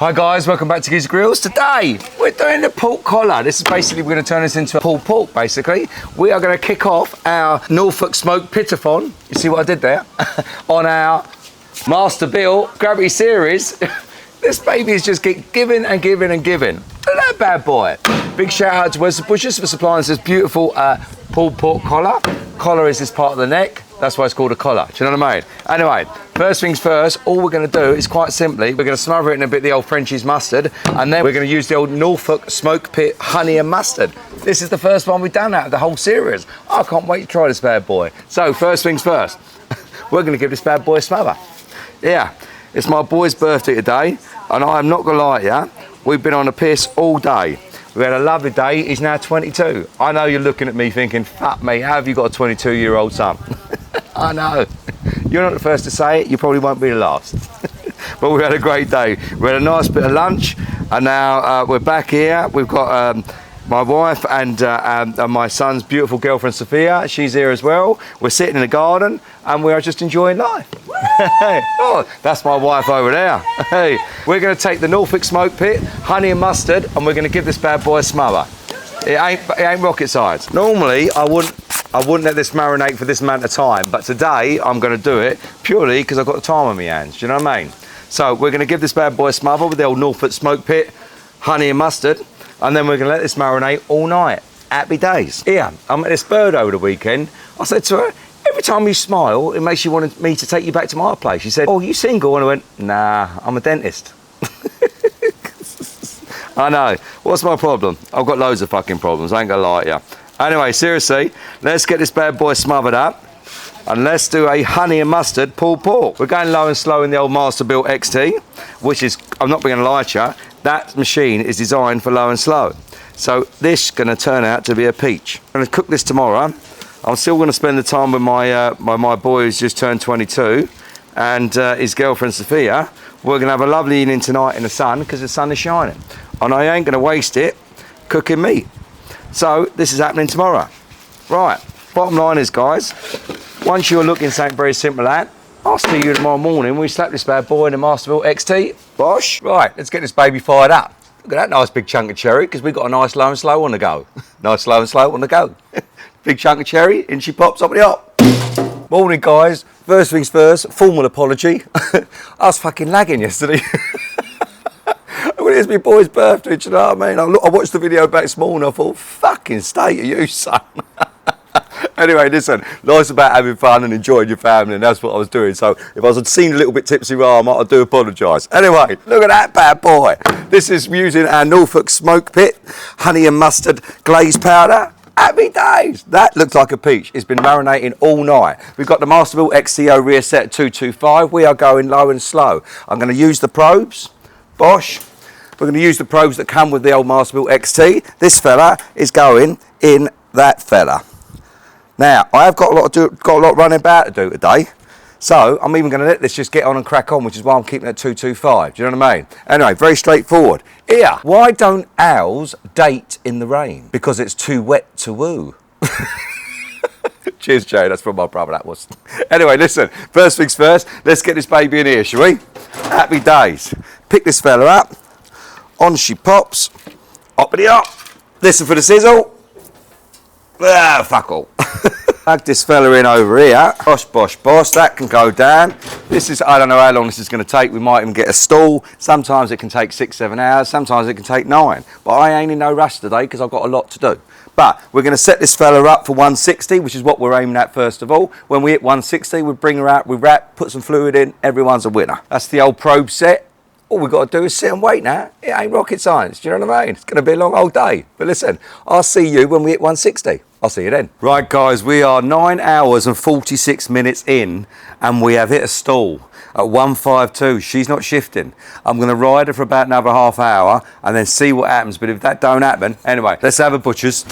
Hi guys, welcome back to Geezagrills. Today, we're doing the pork collar. This is basically, we're going to turn this into a pulled pork, basically. We are going to kick off our Norfolk smoked pitathon. You see what I did there? On our MASTERBUILT Gravity Series. This baby is just giving and giving and giving. Look at that bad boy. Big shout out to Western Bushes for supplying us this beautiful pulled pork collar. Collar is this part of the neck. That's why it's called a collar. Do you know what I mean? Anyway, first things first, all we're going to do is quite simply, we're going to smother it in a bit of the old Frenchie's mustard, and then we're going to use the old Norfolk smoke pit honey and mustard. This is the first one we've done out of the whole series. I can't wait to try this bad boy. So, first things first, we're going to give this bad boy a smother. Yeah, it's my boy's birthday today, and I am not going to lie to you, we've been on a piss all day. We had a lovely day. He's now 22. I know you're looking at me thinking, fuck me, how have you got a 22-year-old son? I know. You're not the first to say it. You probably won't be the last. But we had a great day. We had a nice bit of lunch, and now we're back here. We've got my wife and my son's beautiful girlfriend, Sophia. She's here as well. We're sitting in the garden, and we are just enjoying life. Oh, that's my wife over there. Hey, we're going to take the Norfolk smoke pit, honey and mustard, and we're going to give this bad boy a smother. It ain't rocket science. Normally, I wouldn't let this marinate for this amount of time, but today I'm going to do it purely because I've got the time on my hands. Do you know what I mean? So we're going to give this bad boy a smother with the old Norfolk smoke pit, honey and mustard, and then we're going to let this marinate all night. Happy days. Yeah, I met this bird over the weekend. I said to her, every time you smile, it makes you want me to take you back to my place. She said, oh, you single? And I went, nah, I'm a dentist. I know. What's my problem? I've got loads of fucking problems. I ain't gonna lie to you. Anyway, seriously, let's get this bad boy smothered up, and let's do a honey and mustard pulled pork. We're going low and slow in the old MASTERBUILT XT, which is, I'm not going to lie to you, that machine is designed for low and slow. So this is going to turn out to be a peach. I'm going to cook this tomorrow. I'm still going to spend the time with my boy who's just turned 22 and his girlfriend Sophia. We're going to have a lovely evening tonight in the sun because the sun is shining. And I ain't going to waste it cooking meat. So this is happening tomorrow. Right, bottom line is, guys, once you're looking something very simple at, I'll see you tomorrow morning. We slap this bad boy in the MASTERBUILT XT. Bosh. Right, let's get this baby fired up. Look at that nice big chunk of cherry, because we've got a nice low and slow on the go. Nice low and slow on the go. Big chunk of cherry, and she pops up in the hop. Morning, guys. First things first, formal apology. I was fucking lagging yesterday. It's my boy's birthday, do you know what I mean? I watched the video back this morning, I thought, fucking state of you, son. Anyway, listen, life's about having fun and enjoying your family, and that's what I was doing. So if I was seen a little bit tipsy, I do apologise. Anyway, look at that bad boy. This is using our Norfolk smoke pit, honey and mustard glaze powder. Happy days. That looks like a peach. It's been marinating all night. We've got the MASTERBUILT XTO rear set at 225. We are going low and slow. I'm going to use the probes. Bosh. We're going to use the probes that come with the old MASTERBUILT XT. This fella is going in that fella. Now, I have got a lot running about to do today, so I'm even going to let this just get on and crack on, which is why I'm keeping it at 225. Do you know what I mean? Anyway, very straightforward. Here, why don't owls date in the rain? Because it's too wet to woo. Cheers, Jay. That's from my brother, that was. Anyway, listen, first things first, let's get this baby in here, shall we? Happy days. Pick this fella up. On she pops. Hoppity hop. Listen for the sizzle. Ah, fuck all. Plug this fella in over here. Bosh, bosh, bosh. That can go down. This is, I don't know how long this is going to take. We might even get a stall. Sometimes it can take 6-7 hours. Sometimes it can take 9. But I ain't in no rush today because I've got a lot to do. But we're going to set this fella up for 160, which is what we're aiming at first of all. When we hit 160, we bring her out, we wrap, put some fluid in. Everyone's a winner. That's the old probe set. All we've got to do is sit and wait now. It ain't rocket science, do you know what I mean? It's going to be a long old day. But listen, I'll see you when we hit 160. I'll see you then. Right, guys, we are 9 hours and 46 minutes in, and we have hit a stall at 152. She's not shifting. I'm going to ride her for about another half hour and then see what happens. But if that don't happen, anyway, let's have a butcher's.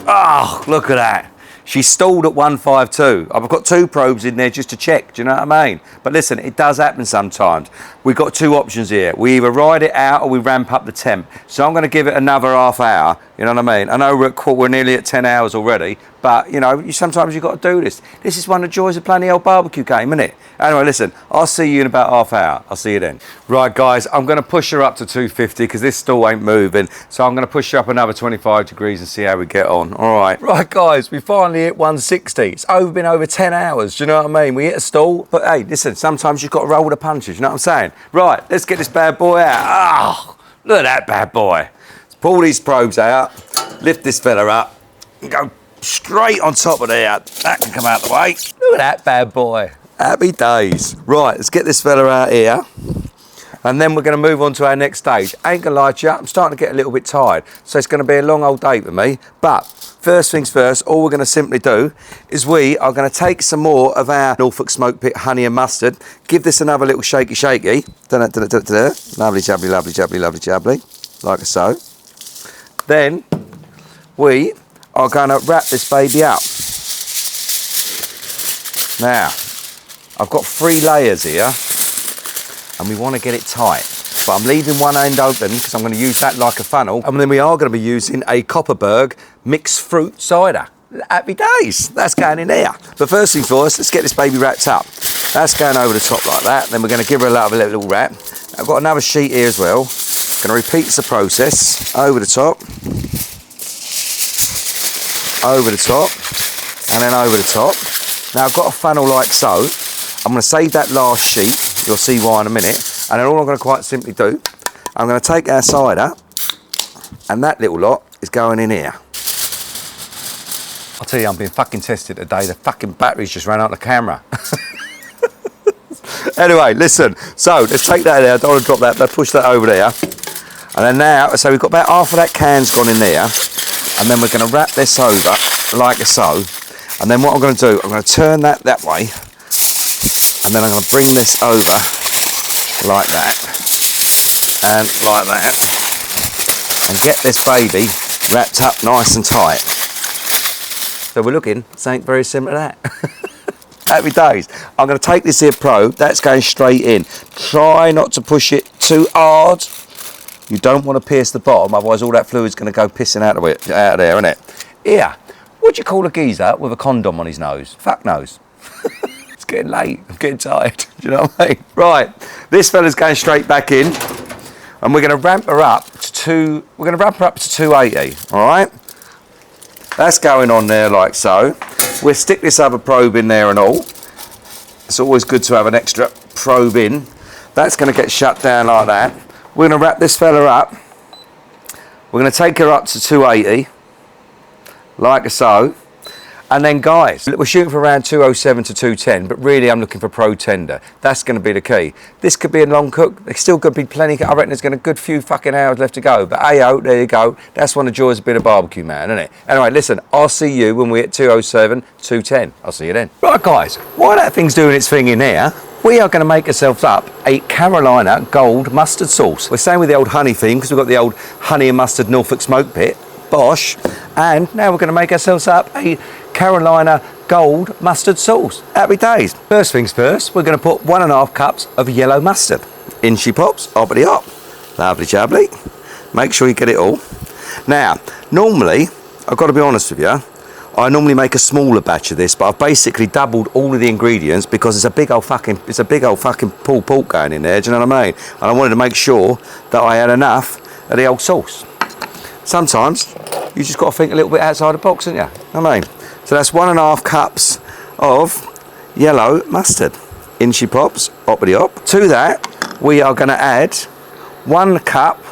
Oh, look at that. She stalled at 152. I've got 2 probes in there just to check, do you know what I mean? But listen, it does happen sometimes. We've got 2 options here. We either ride it out or we ramp up the temp. So I'm going to give it another half hour, you know what I mean? I know we're nearly at 10 hours already, But, you know, sometimes you've got to do this. This is one of the joys of playing the old barbecue game, isn't it? Anyway, listen, I'll see you in about half hour. I'll see you then. Right, guys, I'm going to push her up to 250 because this stool ain't moving. So I'm going to push her up another 25 degrees and see how we get on. All right. Right, guys, we finally hit 160. It's been over 10 hours. Do you know what I mean? We hit a stall. But, hey, listen, sometimes you've got to roll with the punches. You know what I'm saying? Right, let's get this bad boy out. Oh, look at that bad boy. Let's pull these probes out, lift this fella up, and go straight on top of there. That can come out the way. Look at that bad boy. Happy days. Right, let's get this fella out here. And then we're going to move on to our next stage. Ain't going to lie to you, I'm starting to get a little bit tired. So it's going to be a long old day for me. But first things first, all we're going to simply do is we are going to take some more of our Norfolk Smoke Pit honey and mustard. Give this another little shaky shaky. Lovely jubbly, lovely jubbly, lovely jubbly. Like so. Then we are going to wrap this baby up. Now, I've got 3 layers here and we want to get it tight. But I'm leaving one end open because I'm going to use that like a funnel. And then we are going to be using a Copperberg mixed fruit cider. Happy days, that's going in there. But first things first, let's get this baby wrapped up. That's going over the top like that. Then we're going to give her a little wrap. I've got another sheet here as well. Going to repeat the process, over the top, over the top, and then over the top. Now I've got a funnel like so. I'm going to save that last sheet, you'll see why in a minute, and then all I'm going to quite simply do, I'm going to take our cider, and that little lot is going in here. I'll tell you, I'm being fucking tested today, the fucking batteries just ran out of the camera. Anyway, listen, so let's take that there, I don't want to drop that, but push that over there. And then now, so we've got about half of that can's gone in there, and then we're going to wrap this over like so. And then what I'm going to do, I'm going to turn that way, and then I'm going to bring this over like that, and like that, and get this baby wrapped up nice and tight. So we're looking something very similar to that. Happy days. I'm going to take this here probe, that's going straight in. Try not to push it too hard. You don't want to pierce the bottom, otherwise all that fluid's going to go pissing out of there, isn't it? Here, what do you call a geezer with a condom on his nose? Fuck knows. It's getting late, I'm getting tired, do you know what I mean? Right, this fella's going straight back in, and we're going to ramp her up to 280, all right? That's going on there like so. We'll stick this other probe in there and all. It's always good to have an extra probe in. That's going to get shut down like that. We're going to wrap this fella up. We're going to take her up to 280, like so. And then, guys, we're shooting for around 207 to 210, but really I'm looking for pro tender. That's going to be the key. This could be a long cook. There's still going to be plenty. I reckon there's going to be a good few fucking hours left to go. But hey-oh, there you go. That's one of the joys of being a barbecue man, isn't it? Anyway, listen, I'll see you when we're at 207, 210. I'll see you then. Right, guys, while that thing's doing its thing in here, we are going to make ourselves up a Carolina gold mustard sauce. We're staying with the old honey theme because we've got the old honey and mustard Norfolk Smoke Pit. Bosh. And now we're going to make ourselves up a Carolina gold mustard sauce. Happy days. First things first, we're going to put 1.5 cups of yellow mustard. In she pops, hoppity hop. Lovely jubbly. Make sure you get it all. Now, normally, I've got to be honest with you, I normally make a smaller batch of this, but I've basically doubled all of the ingredients because it's a big old fucking pulled pork going in there, do you know what I mean? And I wanted to make sure that I had enough of the old sauce. Sometimes you just got to think a little bit outside the box, haven't you? I mean, so that's 1.5 cups of yellow mustard. In she pops, hoppity hop. To that, we are going to add 1 cup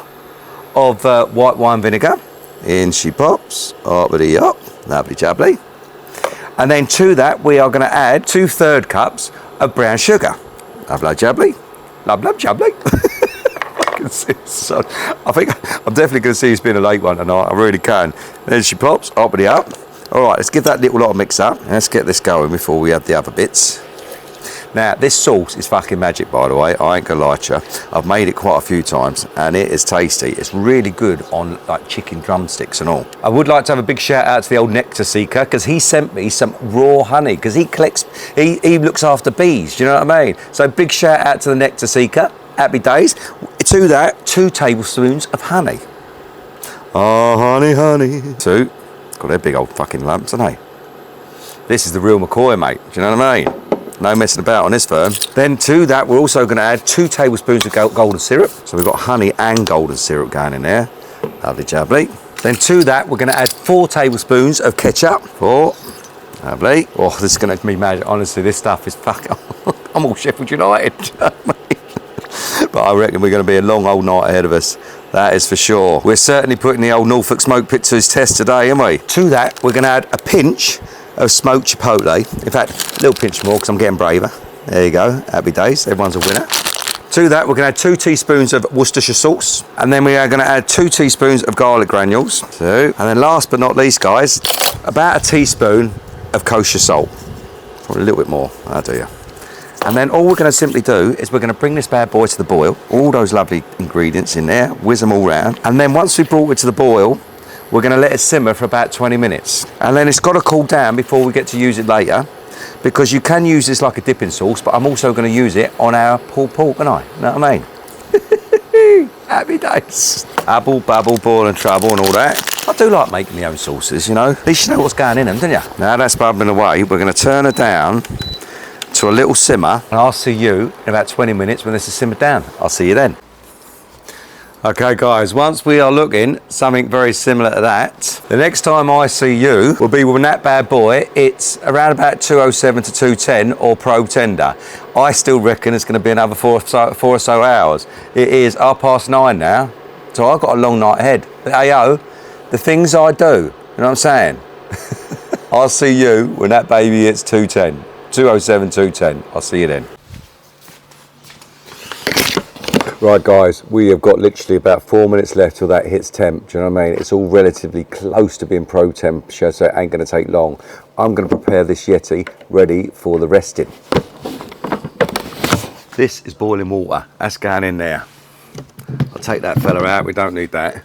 of white wine vinegar. In she pops, hoppity hop, lovely jubbly. And then to that, we are going to add 2/3 cups of brown sugar. Lovely jubbly, lovely jubbly. So I think I'm definitely going to see it's been a late one tonight. I really can. Then she pops, hoppity up. All right, let's give that little lot of mix up. Let's get this going before we add the other bits. Now, this sauce is fucking magic, by the way. I ain't gonna lie to you. I've made it quite a few times, and it is tasty. It's really good on like chicken drumsticks and all. I would like to have a big shout out to the old nectar seeker because he sent me some raw honey because he looks after bees. Do you know what I mean? So big shout out to the nectar seeker. Happy days. To that, 2 tablespoons of honey. Oh, honey, honey. 2. Got their big old fucking lumps, haven't they? This is the real McCoy, mate. Do you know what I mean? No messing about on this firm. Then to that, we're also going to add 2 tablespoons of golden syrup. So we've got honey and golden syrup going in there. Lovely jubbly. Then to that, we're going to add 4 tablespoons of ketchup. 4. Lovely. Oh, this is going to be magic. Honestly, this stuff is fucking... I'm all Sheffield United. But I reckon we're going to be a long old night ahead of us. That is for sure. We're certainly putting the old Norfolk smoke pit to his test today, aren't we? To that, we're going to add a pinch of smoked chipotle. In fact, a little pinch more because I'm getting braver. There you go. Happy days. Everyone's a winner. To that, we're going to add 2 teaspoons of Worcestershire sauce. And then we are going to add 2 teaspoons of garlic granules. 2. And then last but not least, guys, about a teaspoon of kosher salt. Probably a little bit more. I'll do you. And then all we're going to simply do is we're going to bring this bad boy to the boil. All those lovely ingredients in there. Whiz them all round. And then once we've brought it to the boil, we're going to let it simmer for about 20 minutes. And then it's got to cool down before we get to use it later, because you can use this like a dipping sauce, but I'm also going to use it on our pulled pork, and you know what I mean? Happy days. Abble, babble, boil and trouble and all that. I do like making my own sauces, you know. At least you know what's going in them, don't you? Now that's bubbling away, we're going to turn it down to a little simmer, and I'll see you in about 20 minutes when this is simmered down. I'll see you then. Okay guys, once we are looking something very similar to that, the next time I see you will be with that bad boy. It's around about 207 to 210 or pro tender. I still reckon it's going to be another 4 or so hours. It is 9:30 now, so I've got a long night ahead. But ayo, the things I do, you know what I'm saying? I'll see you when that baby hits 210. 207, 210. I'll see you then. Right guys, we have got literally about 4 minutes left till that hits temp. Do you know what I mean? It's all relatively close to being pro temperature, so it ain't going to take long. I'm going to prepare this Yeti ready for the resting. This is boiling water. That's going in there. I'll take that fella out. We don't need that.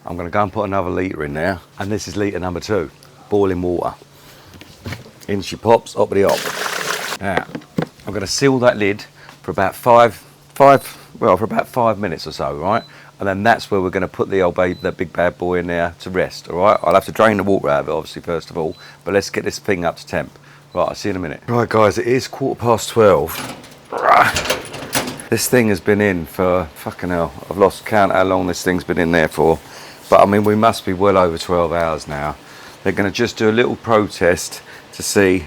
I'm going to go and put another litre in there. And this is litre number 2. Boiling water. In she pops, hoppity hop. Now, I'm going to seal that lid for about for about 5 minutes or so, right? And then that's where we're going to put the old baby, the big bad boy in there to rest, all right? I'll have to drain the water out of it, obviously, first of all, but let's get this thing up to temp. Right, I'll see you in a minute. Right, guys, it is 12:15. This thing has been in for, fucking hell, I've lost count how long this thing's been in there for. But, I mean, we must be well over 12 hours now. They're going to just do a little protest to see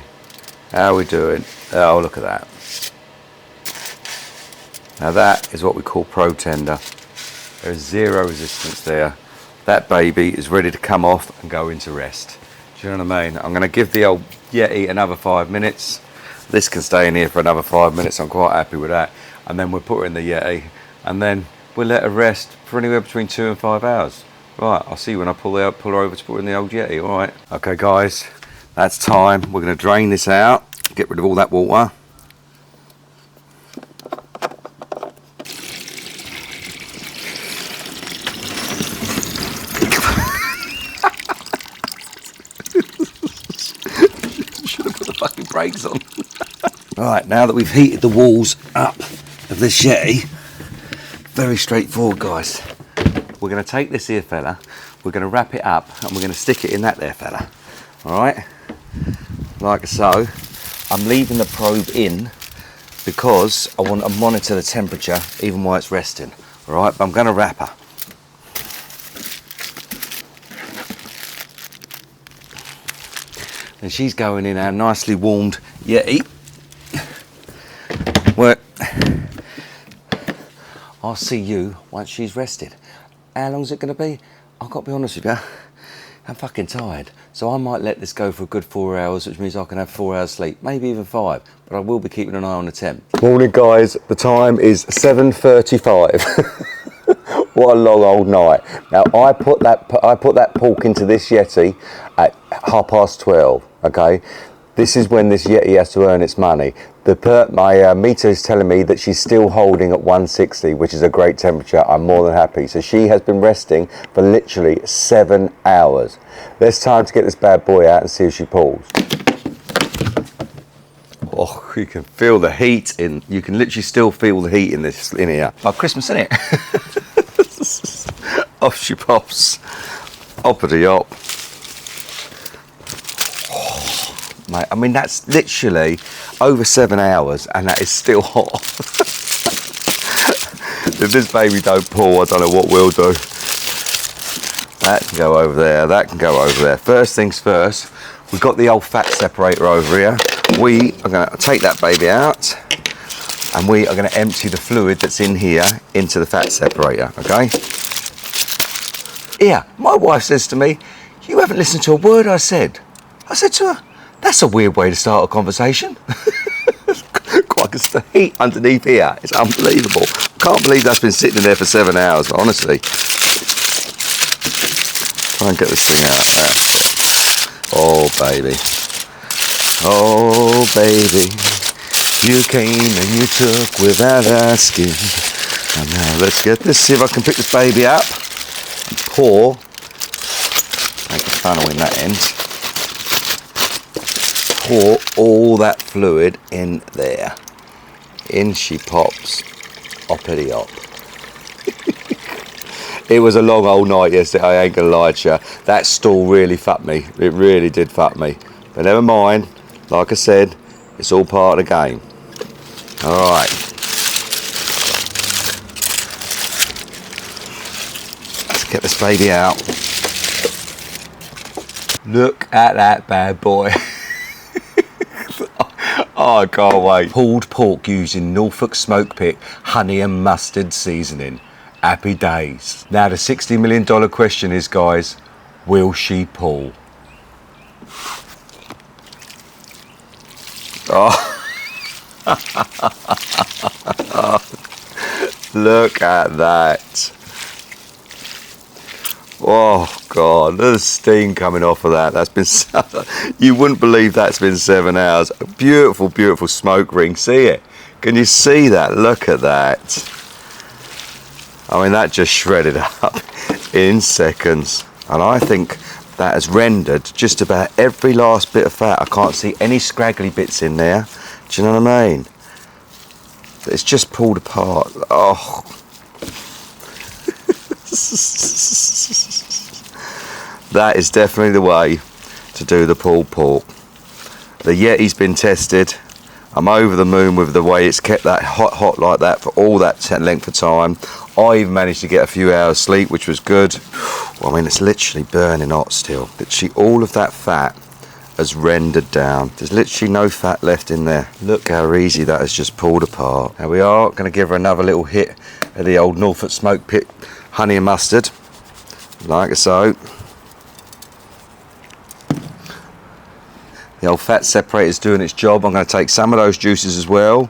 how we're doing. Oh, look at that. Now that is what we call pro tender. There is 0 resistance there. That baby is ready to come off and go into rest. Do you know what I mean? I'm going to give the old Yeti another 5 minutes. This can stay in here for another 5 minutes. I'm quite happy with that. And then we'll put her in the Yeti, and then we'll let her rest for anywhere between 2 and 5 hours. Right, I'll see you when I pull her over to put her in the old Yeti. All right. Okay, guys, that's time. We're going to drain this out, get rid of all that water. Brakes on. Right, now that we've heated the walls up of this Yeti, very straightforward, guys. We're going to take this here fella, we're going to wrap it up, and we're going to stick it in that there fella. Alright, like so. I'm leaving the probe in because I want to monitor the temperature even while it's resting. Alright, but I'm going to wrap her. And she's going in our nicely warmed Yeti. Well, I'll see you once she's rested. How long's it going to be? I've got to be honest with you, I'm fucking tired. So I might let this go for a good 4 hours, which means I can have 4 hours sleep, maybe even 5. But I will be keeping an eye on the temp. Morning, guys. The time is 7:35. What a long old night. Now I put that pork into this Yeti at 12:30. Okay, this is when this Yeti has to earn its money. My meter is telling me that she's still holding at 160, which is a great temperature. I'm more than happy. So she has been resting for literally 7 hours. There's time to get this bad boy out and see if she pulls. Oh, you can feel the heat in. You can literally still feel the heat in here. Like Christmas, isn't it? Off she pops. Hoppity hop. mate. I mean, that's literally over 7 hours and that is still hot. If this baby don't pull, I don't know what we'll do. That can go over there, that can go over there. First things first, we've got the old fat separator over here. We are going to take that baby out and we are going to empty the fluid that's in here into the fat separator, okay? Yeah, my wife says to me, you haven't listened to a word I said. I said to her, that's a weird way to start a conversation. Quite the heat underneath here, it's unbelievable. Can't believe that's been sitting in there for 7 hours, honestly. Try and get this thing out there. Oh baby, oh baby, you came and you took without asking. And now let's get this, see if I can pick this baby up and pour, make the funnel in that end, pour all that fluid in there. In she pops, hoppity hop. It was a long old night yesterday, I ain't gonna lie to you. That stall really fucked me. It really did fuck me. But never mind, like I said, it's all part of the game. Alright. Let's get this baby out. Look at that bad boy. Oh, I can't wait. Pulled pork using Norfolk smoke pit, honey and mustard seasoning. Happy days. Now the $60 million question is, guys, will she pull? Oh. Look at that. Oh God, there's steam coming off of that. That's been you wouldn't believe that's been 7 hours. A beautiful, beautiful smoke ring. See it? Can you see that? Look at that. I mean, that just shredded up in seconds. And I think that has rendered just about every last bit of fat. I can't see any scraggly bits in there. Do you know what I mean? It's just pulled apart. Oh. That is definitely the way to do the pulled pork. The Yeti's been tested. I'm over the moon with the way it's kept that hot like that for all that length of time. I even managed to get a few hours sleep, which was good. Well, I mean, it's literally burning hot still. Literally all of that fat has rendered down. There's literally no fat left in there. Look how easy that has just pulled apart. Now we are going to give her another little hit of the old Norfolk smoke pit honey and mustard, like so. The old fat separator is doing its job. I'm going to take some of those juices as well,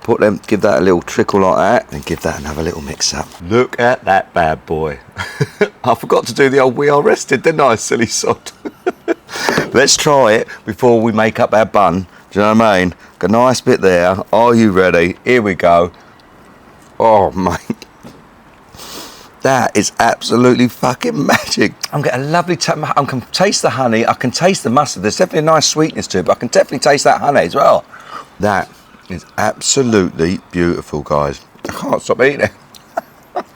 put them, give that a little trickle like that, and give that another little mix up. Look at that bad boy. I forgot to do the old we are rested, didn't I, silly sod? Let's try it before we make up our bun. Do you know what I mean? Got a nice bit there. Are you ready? Here we go. Oh mate, that is absolutely fucking magic. I'm getting a lovely I can taste the honey, I can taste the mustard. There's definitely a nice sweetness to it, but I can definitely taste that honey as well. That is absolutely beautiful, guys. I can't stop eating it.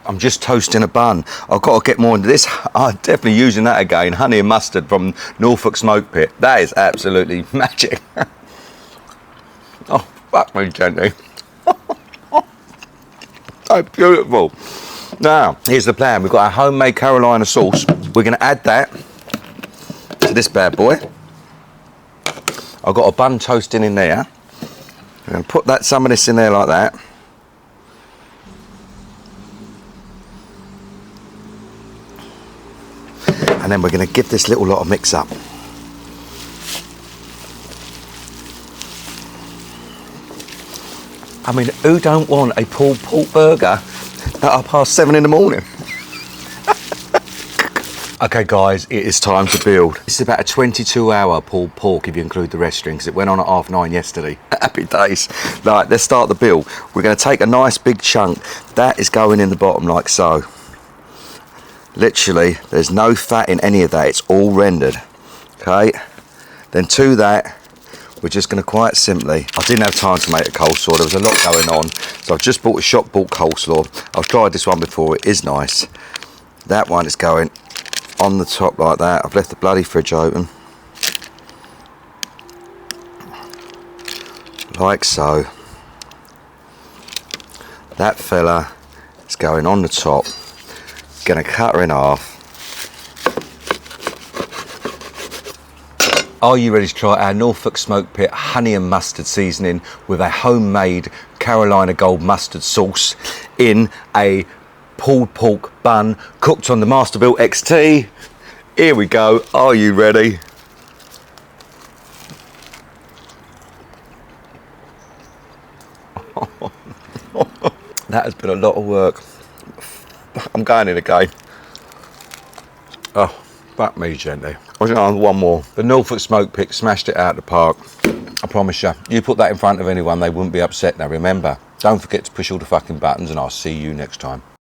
I'm just toasting a bun. I've got to get more into this. I'm definitely using that again. Honey and mustard from Norfolk smoke pit. That is absolutely magic. Oh, fuck me gently. So beautiful. Now, here's the plan. We've got our homemade Carolina sauce. We're going to add that to this bad boy. I've got a bun toasting in there. I'm going to put some of this in there like that. And then we're going to give this little lot of mix up. I mean, who don't want a pulled pork burger at 7:30 in the morning? Okay guys, it is time to build. This is about a 22-hour pulled pork if you include the rest because it went on at 9:30 yesterday. Happy days. Right, let's start the build. We're going to take a nice big chunk. That is going in the bottom like so. Literally, there's no fat in any of that. It's all rendered. Okay. Then to that, we're just going to quite simply, I didn't have time to make a coleslaw, there was a lot going on, so I've just bought a shop-bought coleslaw. I've tried this one before, it is nice. That one is going on the top like that. I've left the bloody fridge open. like so. That fella is going on the top. Gonna cut her in half. Are you ready to try our Norfolk Smoke Pit honey and mustard seasoning with a homemade Carolina Gold mustard sauce in a pulled pork bun cooked on the MASTERBUILT XT? Here we go. Are you ready? That has been a lot of work. I'm going in again. Oh, fuck me gently. I was going to one more. The Norfolk Smoke Pit smashed it out of the park. I promise you. You put that in front of anyone, they wouldn't be upset. Now remember, don't forget to push all the fucking buttons, and I'll see you next time.